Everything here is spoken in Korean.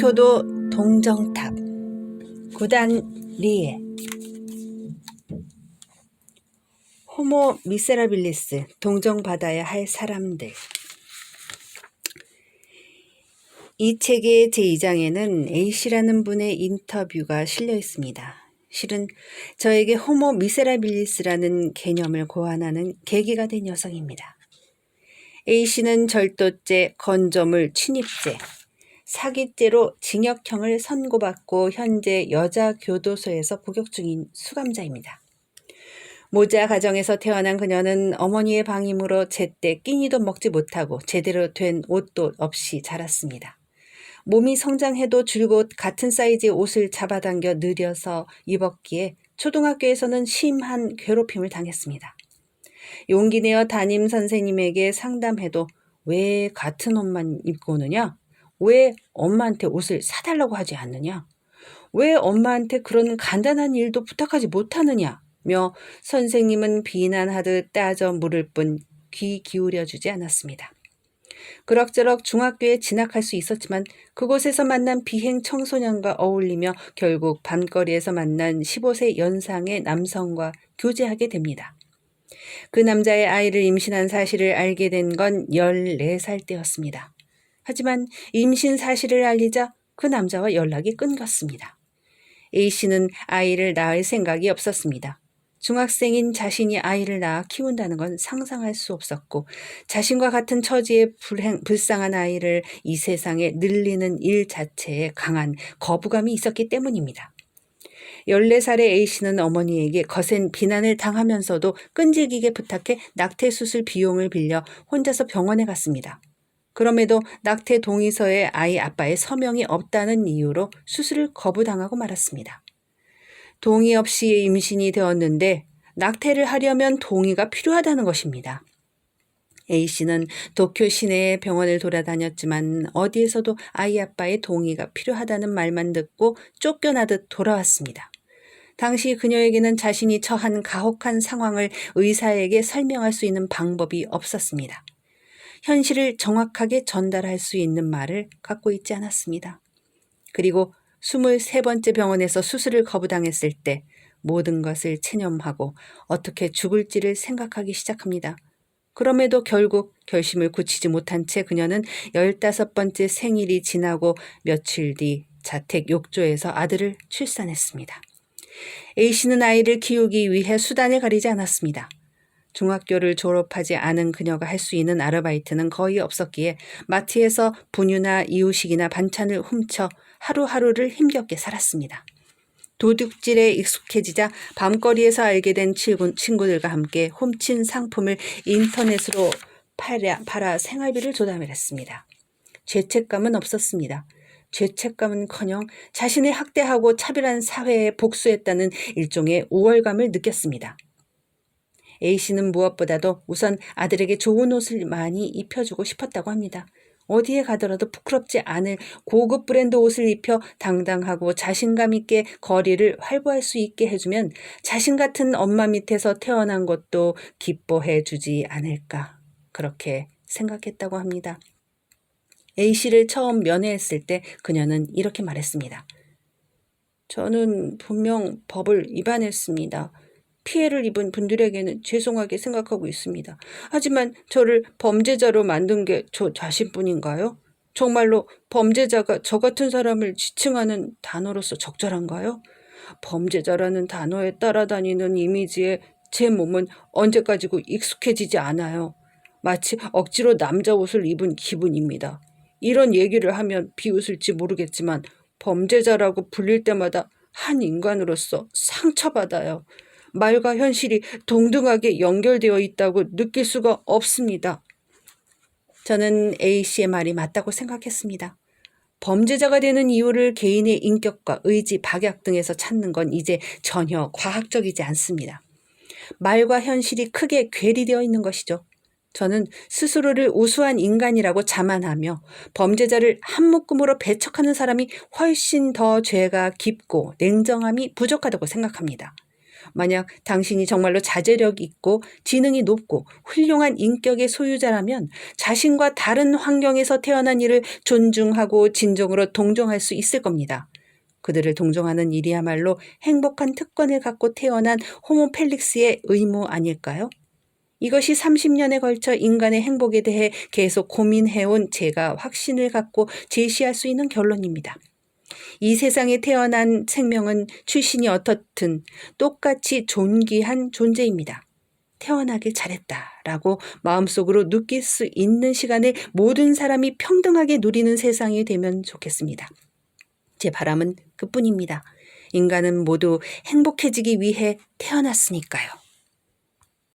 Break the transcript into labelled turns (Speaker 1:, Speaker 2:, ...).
Speaker 1: 효도 동정탑. 구단 리에. 호모 미세라빌리스, 동정받아야 할 사람들. 이 책의 제2장에는 A씨라는 분의 인터뷰가 실려 있습니다. 실은 저에게 호모 미세라빌리스라는 개념을 고안하는 계기가 된 여성입니다. A씨는 절도죄, 건조물 침입죄, 사기죄로 징역형을 선고받고 현재 여자교도소에서 복역 중인 수감자입니다. 모자 가정에서 태어난 그녀는 어머니의 방임으로 제때 끼니도 먹지 못하고 제대로 된 옷도 없이 자랐습니다. 몸이 성장해도 줄곧 같은 사이즈의 옷을 잡아당겨 느려서 입었기에 초등학교에서는 심한 괴롭힘을 당했습니다. 용기 내어 담임 선생님에게 상담해도 왜 같은 옷만 입고 오느냐? 왜 엄마한테 옷을 사달라고 하지 않느냐? 왜 엄마한테 그런 간단한 일도 부탁하지 못하느냐? 며 선생님은 비난하듯 따져 물을 뿐 귀 기울여주지 않았습니다. 그럭저럭 중학교에 진학할 수 있었지만 그곳에서 만난 비행 청소년과 어울리며 결국 밤거리에서 만난 15세 연상의 남성과 교제하게 됩니다. 그 남자의 아이를 임신한 사실을 알게 된 건 14살 때였습니다. 하지만 임신 사실을 알리자 그 남자와 연락이 끊겼습니다. A씨는 아이를 낳을 생각이 없었습니다. 중학생인 자신이 아이를 낳아 키운다는 건 상상할 수 없었고 자신과 같은 처지의 불쌍한 아이를 이 세상에 늘리는 일 자체에 강한 거부감이 있었기 때문입니다. 14살의 A씨는 어머니에게 거센 비난을 당하면서도 끈질기게 부탁해 낙태 수술 비용을 빌려 혼자서 병원에 갔습니다. 그럼에도 낙태 동의서에 아이 아빠의 서명이 없다는 이유로 수술을 거부당하고 말았습니다. 동의 없이 임신이 되었는데 낙태를 하려면 동의가 필요하다는 것입니다. A씨는 도쿄 시내의 병원을 돌아다녔지만 어디에서도 아이 아빠의 동의가 필요하다는 말만 듣고 쫓겨나듯 돌아왔습니다. 당시 그녀에게는 자신이 처한 가혹한 상황을 의사에게 설명할 수 있는 방법이 없었습니다. 현실을 정확하게 전달할 수 있는 말을 갖고 있지 않았습니다. 그리고 23번째 병원에서 수술을 거부당했을 때 모든 것을 체념하고 어떻게 죽을지를 생각하기 시작합니다. 그럼에도 결국 결심을 굳히지 못한 채 그녀는 15번째 생일이 지나고 며칠 뒤 자택 욕조에서 아들을 출산했습니다. A씨는 아이를 키우기 위해 수단을 가리지 않았습니다. 중학교를 졸업하지 않은 그녀가 할 수 있는 아르바이트는 거의 없었기에 마트에서 분유나 이유식이나 반찬을 훔쳐 하루하루를 힘겹게 살았습니다. 도둑질에 익숙해지자 밤거리에서 알게 된 친구들과 함께 훔친 상품을 인터넷으로 팔아 생활비를 조달했습니다. 죄책감은 없었습니다. 죄책감은커녕 자신을 학대하고 차별한 사회에 복수했다는 일종의 우월감을 느꼈습니다. A씨는 무엇보다도 우선 아들에게 좋은 옷을 많이 입혀주고 싶었다고 합니다. 어디에 가더라도 부끄럽지 않을 고급 브랜드 옷을 입혀 당당하고 자신감 있게 거리를 활보할 수 있게 해주면 자신 같은 엄마 밑에서 태어난 것도 기뻐해 주지 않을까 그렇게 생각했다고 합니다. A씨를 처음 면회했을 때 그녀는 이렇게 말했습니다. 저는 분명 법을 위반했습니다. 피해를 입은 분들에게는 죄송하게 생각하고 있습니다. 하지만 저를 범죄자로 만든 게 저 자신뿐인가요? 정말로 범죄자가 저 같은 사람을 지칭하는 단어로서 적절한가요? 범죄자라는 단어에 따라다니는 이미지에 제 몸은 언제까지고 익숙해지지 않아요. 마치 억지로 남자 옷을 입은 기분입니다. 이런 얘기를 하면 비웃을지 모르겠지만 범죄자라고 불릴 때마다 한 인간으로서 상처받아요. 말과 현실이 동등하게 연결되어 있다고 느낄 수가 없습니다. 저는 A씨의 말이 맞다고 생각했습니다. 범죄자가 되는 이유를 개인의 인격과 의지, 박약 등에서 찾는 건 이제 전혀 과학적이지 않습니다. 말과 현실이 크게 괴리되어 있는 것이죠. 저는 스스로를 우수한 인간이라고 자만하며 범죄자를 한 묶음으로 배척하는 사람이 훨씬 더 죄가 깊고 냉정함이 부족하다고 생각합니다. 만약 당신이 정말로 자제력 있고 지능이 높고 훌륭한 인격의 소유자라면 자신과 다른 환경에서 태어난 이를 존중하고 진정으로 동정할 수 있을 겁니다. 그들을 동정하는 일이야말로 행복한 특권을 갖고 태어난 호모펠릭스의 의무 아닐까요? 이것이 30년에 걸쳐 인간의 행복에 대해 계속 고민해온 제가 확신을 갖고 제시할 수 있는 결론입니다. 이 세상에 태어난 생명은 출신이 어떻든 똑같이 존귀한 존재입니다. 태어나길 잘했다라고 마음속으로 느낄 수 있는 시간에 모든 사람이 평등하게 누리는 세상이 되면 좋겠습니다. 제 바람은 그뿐입니다. 인간은 모두 행복해지기 위해 태어났으니까요.